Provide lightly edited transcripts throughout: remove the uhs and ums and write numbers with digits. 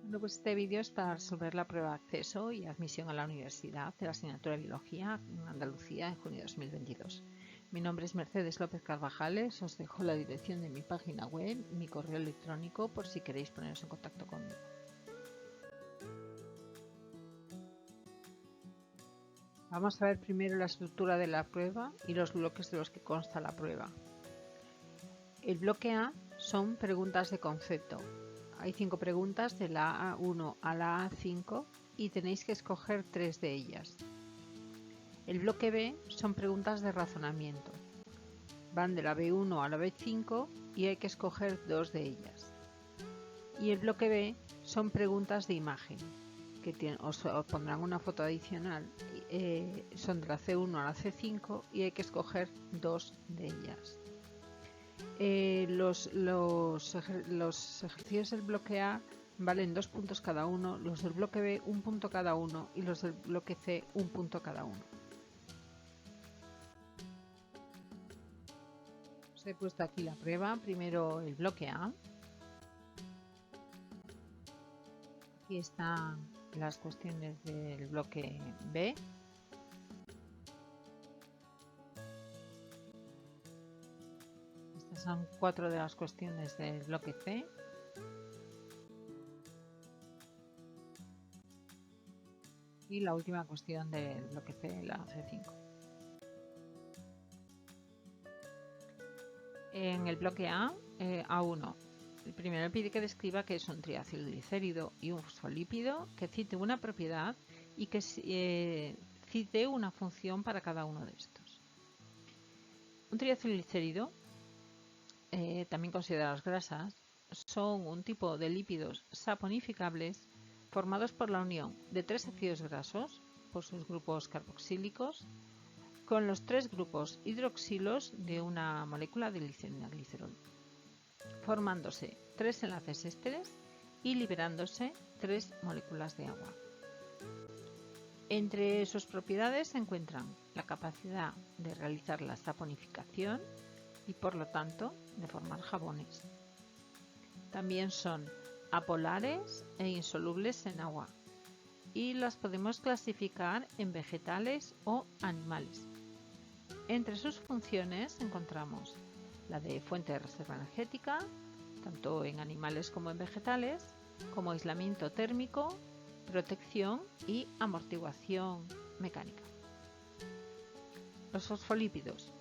Bueno, pues este vídeo es para resolver la prueba de acceso y admisión a la universidad de la asignatura de Biología en Andalucía en junio de 2022. Mi nombre es Mercedes López Carvajales, os dejo la dirección de mi página web y mi correo electrónico por si queréis poneros en contacto conmigo. Vamos a ver primero la estructura de la prueba y los bloques de los que consta la prueba. El bloque A son preguntas de concepto. Hay 5 preguntas de la A1 a la A5 y tenéis que escoger 3 de ellas. El bloque B son preguntas de razonamiento. Van de la B1 a la B5 y hay que escoger 2 de ellas. Y el bloque B son preguntas de imagen, que os pondrán una foto adicional. Son de la C1 a la C5 y hay que escoger 2 de ellas. Los ejercicios del bloque A valen 2 puntos cada uno, los del bloque B 1 punto cada uno y los del bloque C 1 punto cada uno. Os he puesto aquí la prueba, primero el bloque A. Aquí están las cuestiones del bloque B. Estas son 4 de las cuestiones del bloque C. Y la última cuestión del bloque C, la C5. En el bloque A, A1, el primero pide que describa qué es un triacilglicérido y un fosfolípido, que cite una propiedad y que cite una función para cada uno de estos. Un triacilglicérido, también considerados grasas, son un tipo de lípidos saponificables formados por la unión de 3 ácidos grasos por sus grupos carboxílicos con los 3 grupos hidroxilos de una molécula de glicerina-glicerol, formándose 3 enlaces ésteres y liberándose 3 moléculas de agua. Entre sus propiedades se encuentran la capacidad de realizar la saponificación y por lo tanto de formar jabones. También son apolares e insolubles en agua y las podemos clasificar en vegetales o animales. Entre sus funciones encontramos la de fuente de reserva energética, tanto en animales como en vegetales, como aislamiento térmico, protección y amortiguación mecánica. Los fosfolípidos.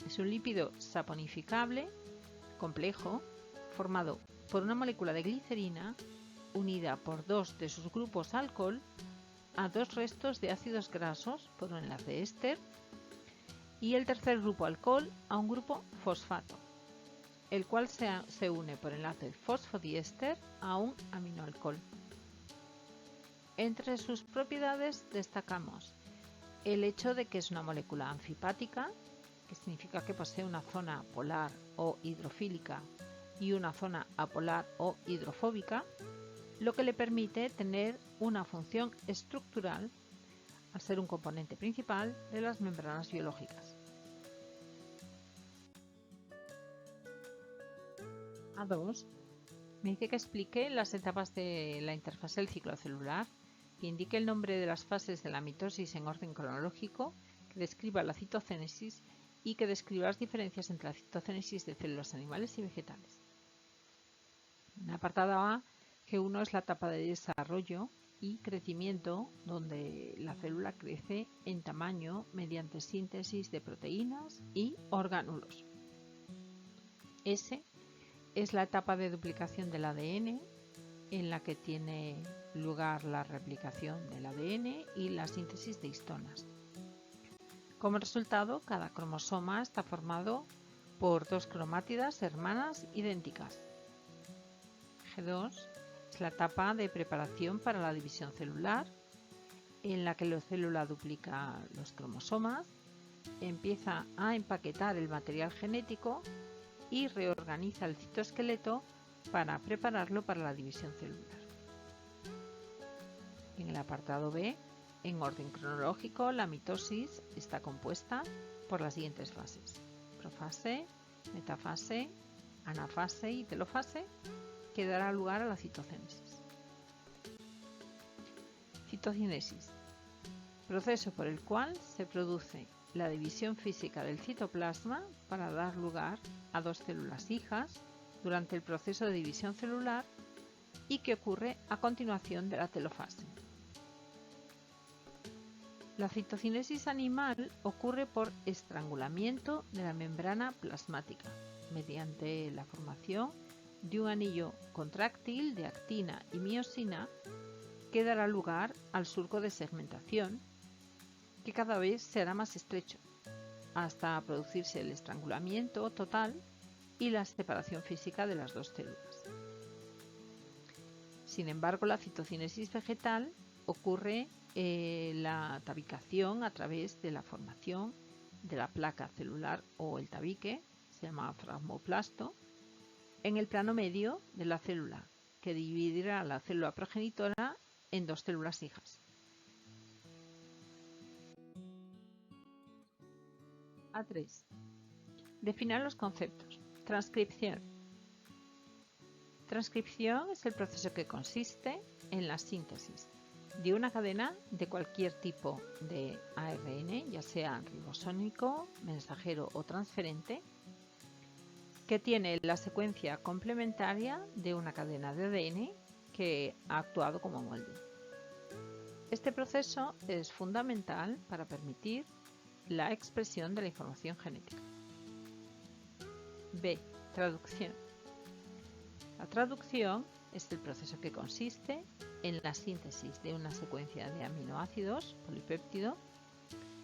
Es un lípido saponificable complejo formado por una molécula de glicerina unida por 2 de sus grupos alcohol a 2 restos de ácidos grasos por un enlace éster y el tercer grupo alcohol a un grupo fosfato, el cual se une por enlace fosfodiéster a un aminoalcohol. Entre sus propiedades destacamos el hecho de que es una molécula anfipática, que significa que posee una zona polar o hidrofílica y una zona apolar o hidrofóbica, lo que le permite tener una función estructural al ser un componente principal de las membranas biológicas. A2 me dice que explique las etapas de la interfase del ciclo celular, que indique el nombre de las fases de la mitosis en orden cronológico, que describa la citocénesis y que describa las diferencias entre la citocénesis de células animales y vegetales. En el apartado A, G1 es la etapa de desarrollo y crecimiento, donde la célula crece en tamaño mediante síntesis de proteínas y orgánulos. S es la etapa de duplicación del ADN, en la que tiene lugar la replicación del ADN y la síntesis de histonas. Como resultado, cada cromosoma está formado por 2 cromátidas hermanas idénticas. G2 es la etapa de preparación para la división celular, en la que la célula duplica los cromosomas, empieza a empaquetar el material genético y reorganiza el citoesqueleto para prepararlo para la división celular. En el apartado B, en orden cronológico, la mitosis está compuesta por las siguientes fases: profase, metafase, anafase y telofase, que dará lugar a la citocénesis. Citocinesis, proceso por el cual se produce la división física del citoplasma para dar lugar a dos células hijas durante el proceso de división celular y que ocurre a continuación de la telofase. La citocinesis animal ocurre por estrangulamiento de la membrana plasmática mediante la formación de un anillo contráctil de actina y miosina que dará lugar al surco de segmentación, que cada vez será más estrecho, hasta producirse el estrangulamiento total y la separación física de las dos células. Sin embargo, la citocinesis vegetal ocurre la tabicación a través de la formación de la placa celular o el tabique, se llama fragmoplasto, en el plano medio de la célula, que dividirá la célula progenitora en dos células hijas. A3. Definir los conceptos. Transcripción. Transcripción es el proceso que consiste en la síntesis de una cadena de cualquier tipo de ARN, ya sea ribosómico, mensajero o transferente, que tiene la secuencia complementaria de una cadena de ADN que ha actuado como molde. Este proceso es fundamental para permitir la expresión de la información genética. B. Traducción. La traducción es el proceso que consiste en la síntesis de una secuencia de aminoácidos polipéptido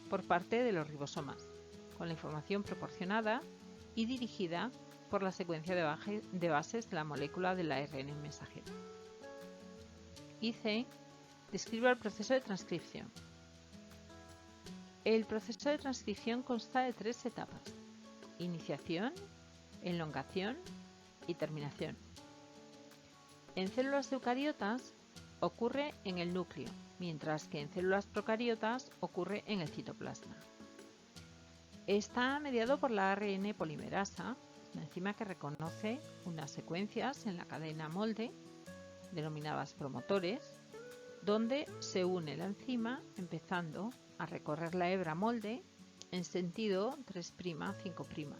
por parte de los ribosomas, con la información proporcionada y dirigida por la secuencia de bases de la molécula del ARN mensajero. Y C. Describe el proceso de transcripción. El proceso de transcripción consta de tres etapas: iniciación, elongación y terminación. En células eucariotas ocurre en el núcleo, mientras que en células procariotas ocurre en el citoplasma. Está mediado por la ARN polimerasa, una enzima que reconoce unas secuencias en la cadena molde, denominadas promotores, donde se une la enzima empezando a recorrer la hebra molde en sentido 3'-5'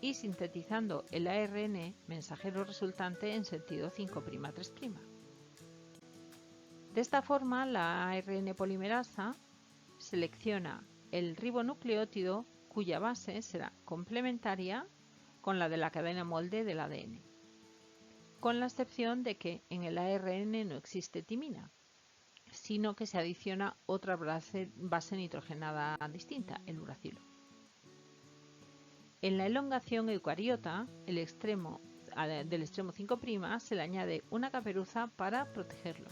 y sintetizando el ARN mensajero resultante en sentido 5'-3'. De esta forma, la ARN polimerasa selecciona el ribonucleótido cuya base será complementaria con la de la cadena molde del ADN, con la excepción de que en el ARN no existe timina, sino que se adiciona otra base nitrogenada distinta, el uracilo. En la elongación eucariota, del extremo 5' se le añade una caperuza para protegerlo.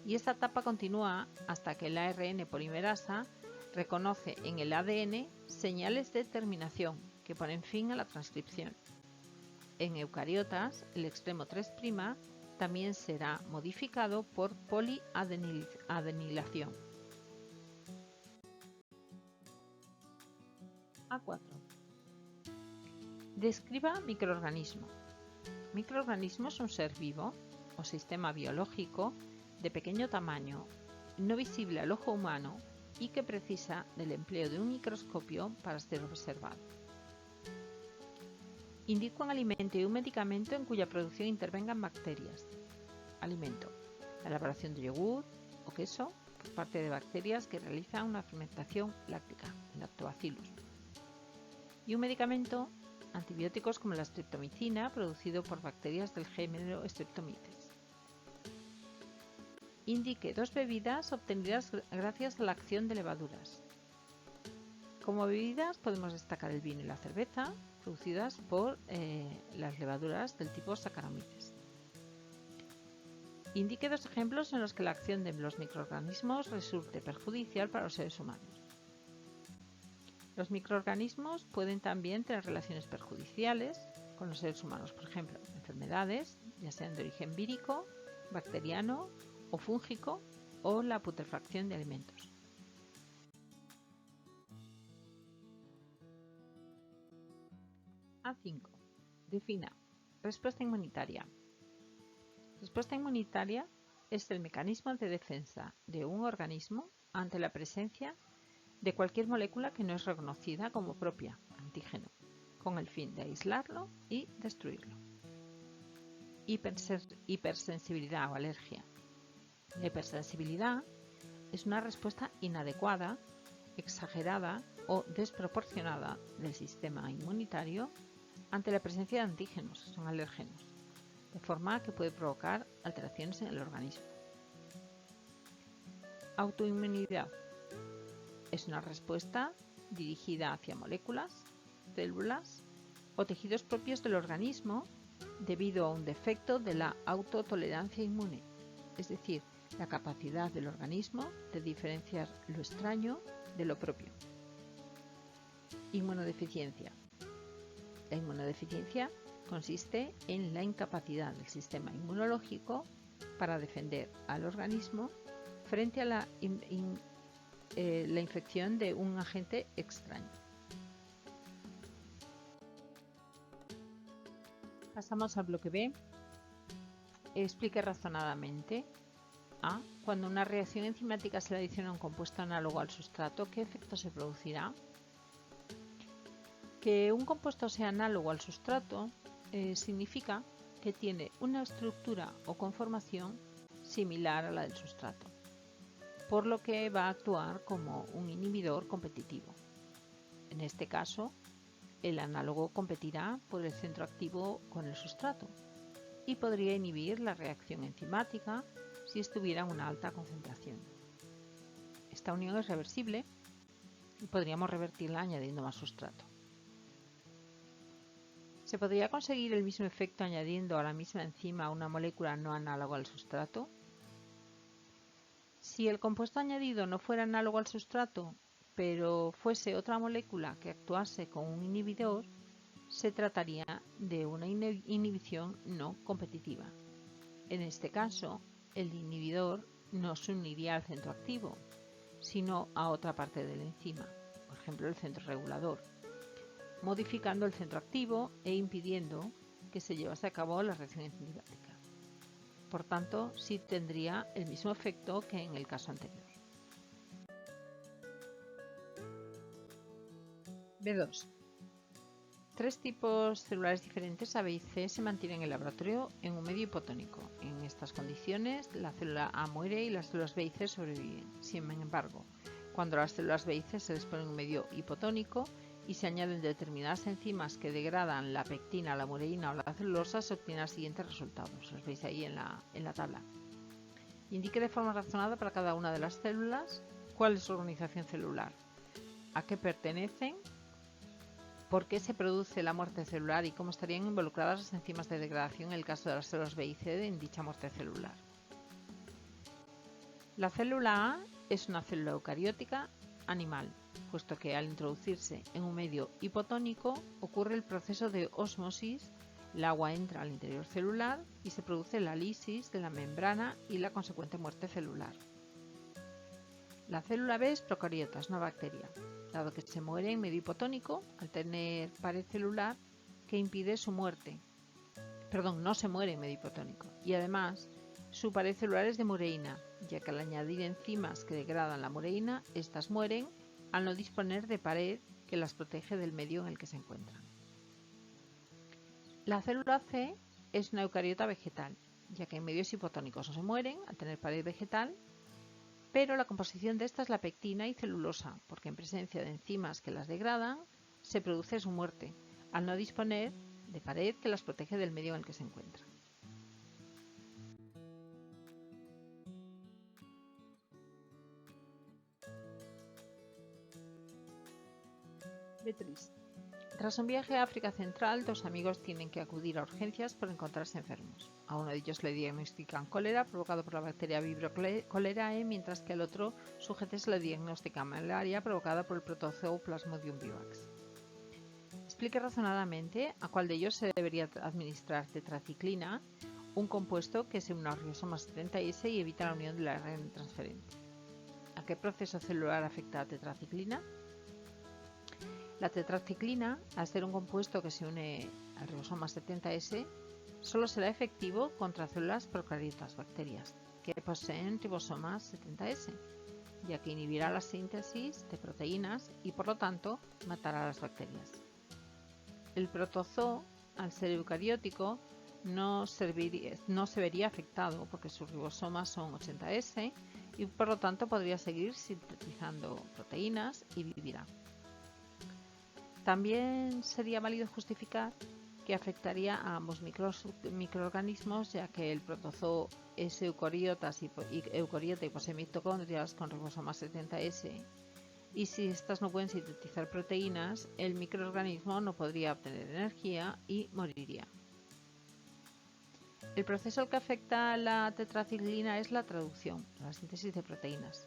Y esta etapa continúa hasta que el ARN polimerasa reconoce en el ADN señales de terminación que ponen fin a la transcripción. En eucariotas, el extremo 3' también será modificado por poliadenilación. A4. Describa microorganismo. Microorganismo es un ser vivo o sistema biológico de pequeño tamaño, no visible al ojo humano y que precisa del empleo de un microscopio para ser observado. Indica un alimento y un medicamento en cuya producción intervengan bacterias. Alimento: la elaboración de yogur o queso por parte de bacterias que realizan una fermentación láctica, el lactobacillus. Y un medicamento: antibióticos como la streptomicina, producido por bacterias del género Streptomyces. Indique dos bebidas obtenidas gracias a la acción de levaduras. Como bebidas podemos destacar el vino y la cerveza, producidas por las levaduras del tipo Saccharomyces. Indique dos ejemplos en los que la acción de los microorganismos resulte perjudicial para los seres humanos. Los microorganismos pueden también tener relaciones perjudiciales con los seres humanos, por ejemplo, enfermedades, ya sean de origen vírico, bacteriano o fúngico, o la putrefacción de alimentos. A5. Defina respuesta inmunitaria. Respuesta inmunitaria es el mecanismo de defensa de un organismo ante la presencia de cualquier molécula que no es reconocida como propia, antígeno, con el fin de aislarlo y destruirlo. Hipersensibilidad o alergia. La hipersensibilidad es una respuesta inadecuada, exagerada o desproporcionada del sistema inmunitario ante la presencia de antígenos, son alérgenos, de forma que puede provocar alteraciones en el organismo. Autoinmunidad es una respuesta dirigida hacia moléculas, células o tejidos propios del organismo debido a un defecto de la autotolerancia inmune, es decir, la capacidad del organismo de diferenciar lo extraño de lo propio. Inmunodeficiencia. La inmunodeficiencia consiste en la incapacidad del sistema inmunológico para defender al organismo frente a la infección de un agente extraño. Pasamos al bloque B. Explique razonadamente. A. Cuando una reacción enzimática se le adiciona un compuesto análogo al sustrato, ¿qué efecto se producirá? Que un compuesto sea análogo al sustrato significa que tiene una estructura o conformación similar a la del sustrato, por lo que va a actuar como un inhibidor competitivo. En este caso, el análogo competirá por el centro activo con el sustrato y podría inhibir la reacción enzimática si estuviera en una alta concentración. Esta unión es reversible y podríamos revertirla añadiendo más sustrato. ¿Se podría conseguir el mismo efecto añadiendo a la misma enzima una molécula no análoga al sustrato? Si el compuesto añadido no fuera análogo al sustrato, pero fuese otra molécula que actuase con un inhibidor, se trataría de una inhibición no competitiva. En este caso, el inhibidor no se uniría al centro activo, sino a otra parte de la enzima, por ejemplo el centro regulador, modificando el centro activo e impidiendo que se llevase a cabo la reacción enzimática. Por tanto, sí tendría el mismo efecto que en el caso anterior. B2. Tres tipos celulares diferentes A, B y C se mantienen en el laboratorio en un medio hipotónico. En estas condiciones, la célula A muere y las células B y C sobreviven. Sin embargo, cuando las células B y C se les pone en un medio hipotónico y se añaden determinadas enzimas que degradan la pectina, la mureína o la celulosa, se obtienen los siguientes resultados. Los veis ahí en la tabla. Indique de forma razonada para cada una de las células cuál es su organización celular, a qué pertenecen, por qué se produce la muerte celular y cómo estarían involucradas las enzimas de degradación en el caso de las células B y C en dicha muerte celular. La célula A es una célula eucariótica animal, puesto que al introducirse en un medio hipotónico ocurre el proceso de ósmosis, el agua entra al interior celular y se produce la lisis de la membrana y la consecuente muerte celular. La célula B es procariota, es una bacteria, dado que se muere en medio hipotónico al tener pared celular que impide su muerte. No se muere en medio hipotónico y además su pared celular es de mureína, ya que al añadir enzimas que degradan la mureína, estas mueren al no disponer de pared que las protege del medio en el que se encuentran. La célula C es una eucariota vegetal, ya que en medios hipotónicos no se mueren al tener pared vegetal, pero la composición de esta es la pectina y celulosa, porque en presencia de enzimas que las degradan, se produce su muerte, al no disponer de pared que las protege del medio en el que se encuentran. B3. Tras un viaje a África Central, dos amigos tienen que acudir a urgencias por encontrarse enfermos. A uno de ellos le diagnostican cólera provocado por la bacteria Vibrio cholerae, mientras que al otro sujeto se le diagnostica malaria provocada por el protozoo Plasmodium vivax. Explique razonadamente a cuál de ellos se debería administrar tetraciclina, un compuesto que se une al rizoma 70S y evita la unión del ARN transferente. ¿A qué proceso celular afecta la tetraciclina? La tetraciclina, al ser un compuesto que se une al ribosoma 70S, solo será efectivo contra células procariotas bacterias, que poseen ribosomas 70S, ya que inhibirá la síntesis de proteínas y por lo tanto matará a las bacterias. El protozoo, al ser eucariótico, no se vería afectado porque sus ribosomas son 80S y por lo tanto podría seguir sintetizando proteínas y vivirá. También sería válido justificar que afectaría a ambos microorganismos, ya que el protozoo es eucariota y posee mitocondrias con ribosomas 70S, y si estas no pueden sintetizar proteínas, el microorganismo no podría obtener energía y moriría. El proceso que afecta a la tetraciclina es la traducción, la síntesis de proteínas,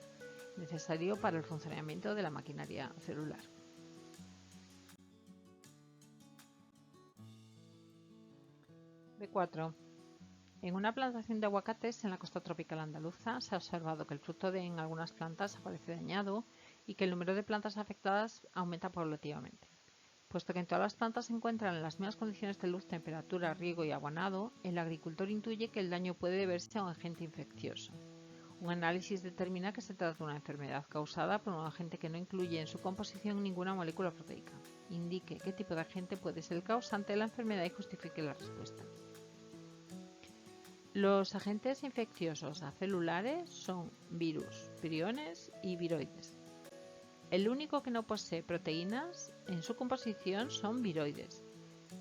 necesario para el funcionamiento de la maquinaria celular. B4. En una plantación de aguacates en la costa tropical andaluza se ha observado que el fruto en algunas plantas aparece dañado y que el número de plantas afectadas aumenta paulativamente. Puesto que en todas las plantas se encuentran en las mismas condiciones de luz, temperatura, riego y abonado, el agricultor intuye que el daño puede deberse a un agente infeccioso. Un análisis determina que se trata de una enfermedad causada por un agente que no incluye en su composición ninguna molécula proteica. Indique qué tipo de agente puede ser el causante de la enfermedad y justifique la respuesta. Los agentes infecciosos acelulares son virus, priones y viroides. El único que no posee proteínas en su composición son viroides,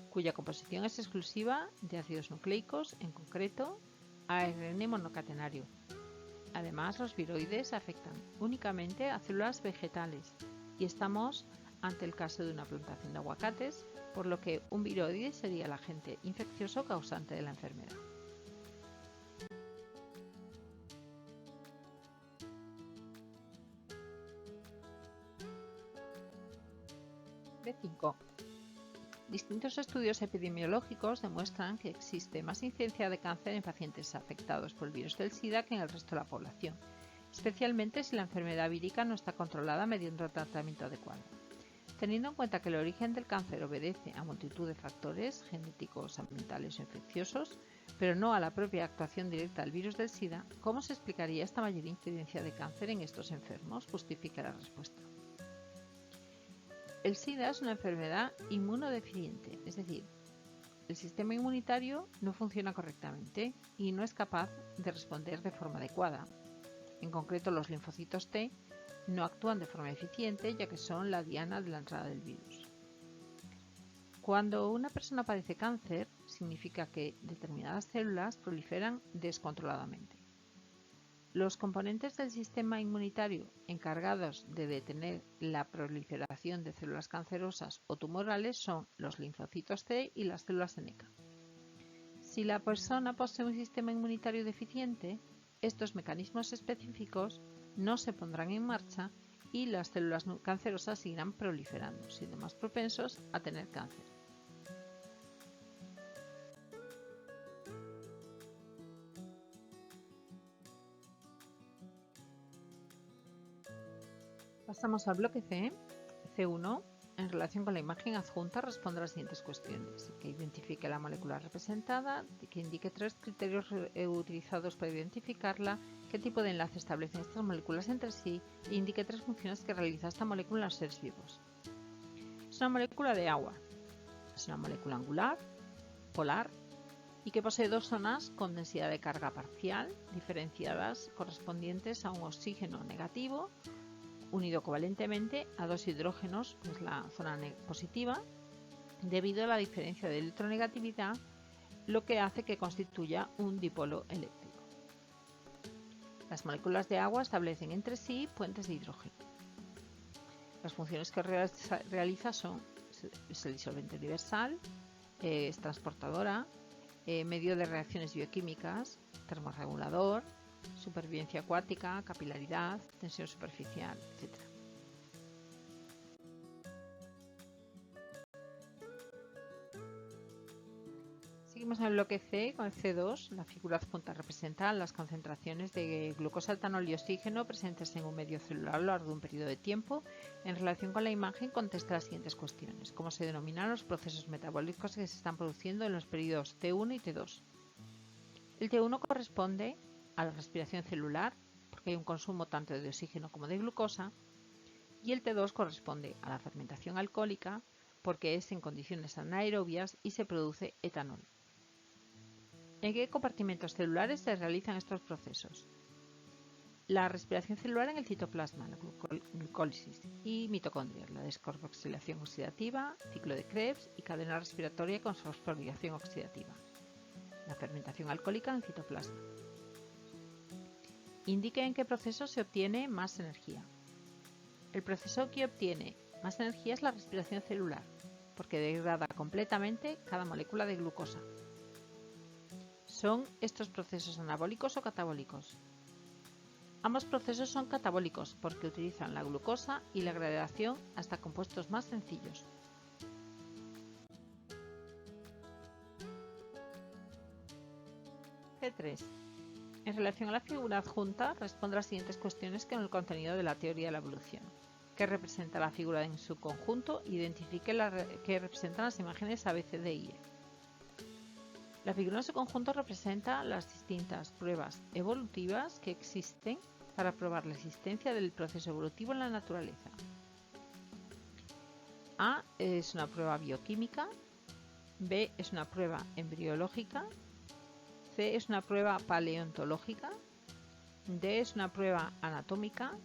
cuya composición es exclusiva de ácidos nucleicos, en concreto ARN monocatenario. Además, los viroides afectan únicamente a células vegetales y estamos ante el caso de una plantación de aguacates, por lo que un viroide sería el agente infeccioso causante de la enfermedad. B5. Distintos estudios epidemiológicos demuestran que existe más incidencia de cáncer en pacientes afectados por el virus del SIDA que en el resto de la población, especialmente si la enfermedad vírica no está controlada mediante un tratamiento adecuado. Teniendo en cuenta que el origen del cáncer obedece a multitud de factores genéticos, ambientales o infecciosos, pero no a la propia actuación directa del virus del SIDA, ¿cómo se explicaría esta mayor incidencia de cáncer en estos enfermos? Justifica la respuesta. El SIDA es una enfermedad inmunodeficiente, es decir, el sistema inmunitario no funciona correctamente y no es capaz de responder de forma adecuada. En concreto, los linfocitos T no actúan de forma eficiente, ya que son la diana de la entrada del virus. Cuando una persona padece cáncer, significa que determinadas células proliferan descontroladamente. Los componentes del sistema inmunitario encargados de detener la proliferación de células cancerosas o tumorales son los linfocitos T y las células NK. Si la persona posee un sistema inmunitario deficiente, estos mecanismos específicos no se pondrán en marcha y las células cancerosas seguirán proliferando, siendo más propensos a tener cáncer. Pasamos al bloque C. C1. En relación con la imagen adjunta, responde a las siguientes cuestiones: que identifique la molécula representada, que indique 3 criterios utilizados para identificarla, qué tipo de enlace establecen estas moléculas entre sí e indique 3 funciones que realiza esta molécula en los seres vivos. Es una molécula de agua, es una molécula angular, polar y que posee 2 zonas con densidad de carga parcial diferenciadas correspondientes a un oxígeno negativo unido covalentemente a 2 hidrógenos, pues la zona positiva, debido a la diferencia de electronegatividad, lo que hace que constituya un dipolo eléctrico. Las moléculas de agua establecen entre sí puentes de hidrógeno. Las funciones que realiza son: es el disolvente universal, es transportadora, medio de reacciones bioquímicas, termorregulador, supervivencia acuática, capilaridad, tensión superficial, etc. Seguimos Seguimos en el bloque C con el C2. La figura adjunta representa las concentraciones de glucosa, etanol y oxígeno presentes en un medio celular a lo largo de un periodo de tiempo. En relación con la imagen, contesta las siguientes cuestiones. ¿Cómo se denominan los procesos metabólicos que se están produciendo en los periodos T1 y T2? El T1 corresponde a la respiración celular, porque hay un consumo tanto de oxígeno como de glucosa, y el T2 corresponde a la fermentación alcohólica, porque es en condiciones anaerobias y se produce etanol. ¿En qué compartimentos celulares se realizan estos procesos? La respiración celular en el citoplasma, la glucólisis y mitocondrias, la descarboxilación oxidativa, ciclo de Krebs y cadena respiratoria con fosforilación oxidativa. La fermentación alcohólica en el citoplasma. Indique en qué proceso se obtiene más energía. El proceso que obtiene más energía es la respiración celular, porque degrada completamente cada molécula de glucosa. ¿Son estos procesos anabólicos o catabólicos? Ambos procesos son catabólicos porque utilizan la glucosa y la degradación hasta compuestos más sencillos. C3. En relación a la figura adjunta, responde a las siguientes cuestiones con el contenido de la teoría de la evolución. ¿Qué representa la figura en su conjunto? Identifique qué representan las imágenes A, B, C, D y E. La figura en su conjunto representa las distintas pruebas evolutivas que existen para probar la existencia del proceso evolutivo en la naturaleza. A es una prueba bioquímica, B es una prueba embriológica, C es una prueba paleontológica, D es una prueba anatómica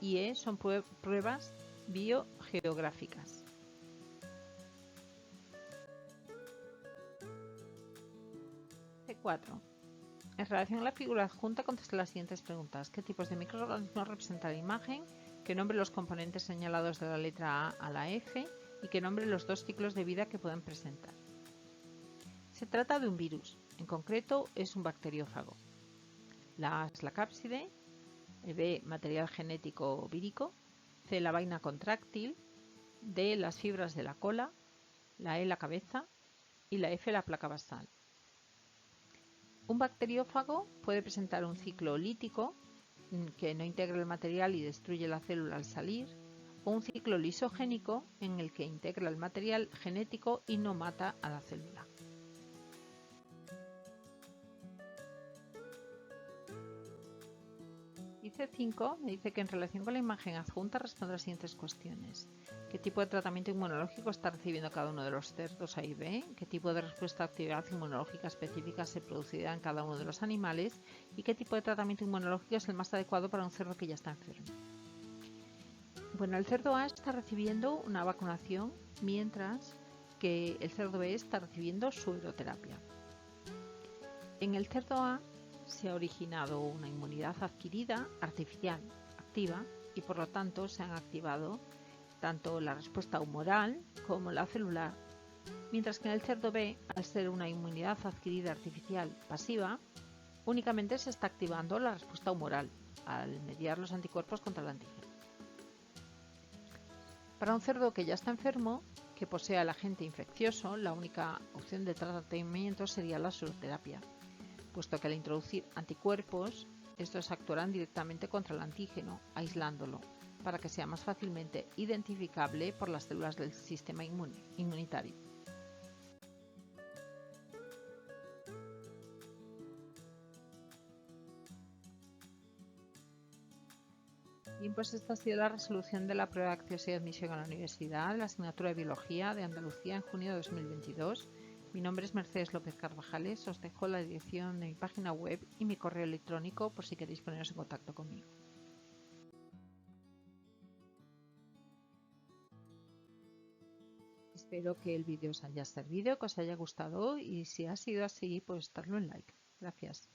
y E son pruebas biogeográficas. C4. En relación a la figura adjunta, contesta las siguientes preguntas. ¿Qué tipos de microorganismos representa la imagen? ¿Qué nombre los componentes señalados de la letra A a la F? Y que nombre los dos ciclos de vida que pueden presentar. Se trata de un virus, en concreto es un bacteriófago. La A es la cápside, el B material genético vírico, C la vaina contráctil, D las fibras de la cola, la E la cabeza y la F la placa basal. Un bacteriófago puede presentar un ciclo lítico que no integra el material y destruye la célula al salir, o un ciclo lisogénico en el que integra el material genético y no mata a la célula. Y C5 me dice que en relación con la imagen adjunta responde a las siguientes cuestiones. ¿Qué tipo de tratamiento inmunológico está recibiendo cada uno de los cerdos A y B? ¿Qué tipo de respuesta a actividad inmunológica específica se producirá en cada uno de los animales? ¿Y qué tipo de tratamiento inmunológico es el más adecuado para un cerdo que ya está enfermo? Bueno, el cerdo A está recibiendo una vacunación, mientras que el cerdo B está recibiendo sueroterapia. En el cerdo A se ha originado una inmunidad adquirida artificial activa y por lo tanto se han activado tanto la respuesta humoral como la celular, mientras que en el cerdo B, al ser una inmunidad adquirida artificial pasiva, únicamente se está activando la respuesta humoral al mediar los anticuerpos contra el antígeno. Para un cerdo que ya está enfermo, que posea el agente infeccioso, la única opción de tratamiento sería la sueroterapia, puesto que al introducir anticuerpos, estos actuarán directamente contra el antígeno, aislándolo, para que sea más fácilmente identificable por las células del sistema inmunitario. Bien, pues esta ha sido la resolución de la prueba de acceso y admisión a la universidad de la asignatura de Biología de Andalucía en junio de 2022. Mi nombre es Mercedes López Carvajales, os dejo la dirección de mi página web y mi correo electrónico por si queréis poneros en contacto conmigo. Espero que el vídeo os haya servido, que os haya gustado y si ha sido así, pues darle un like. Gracias.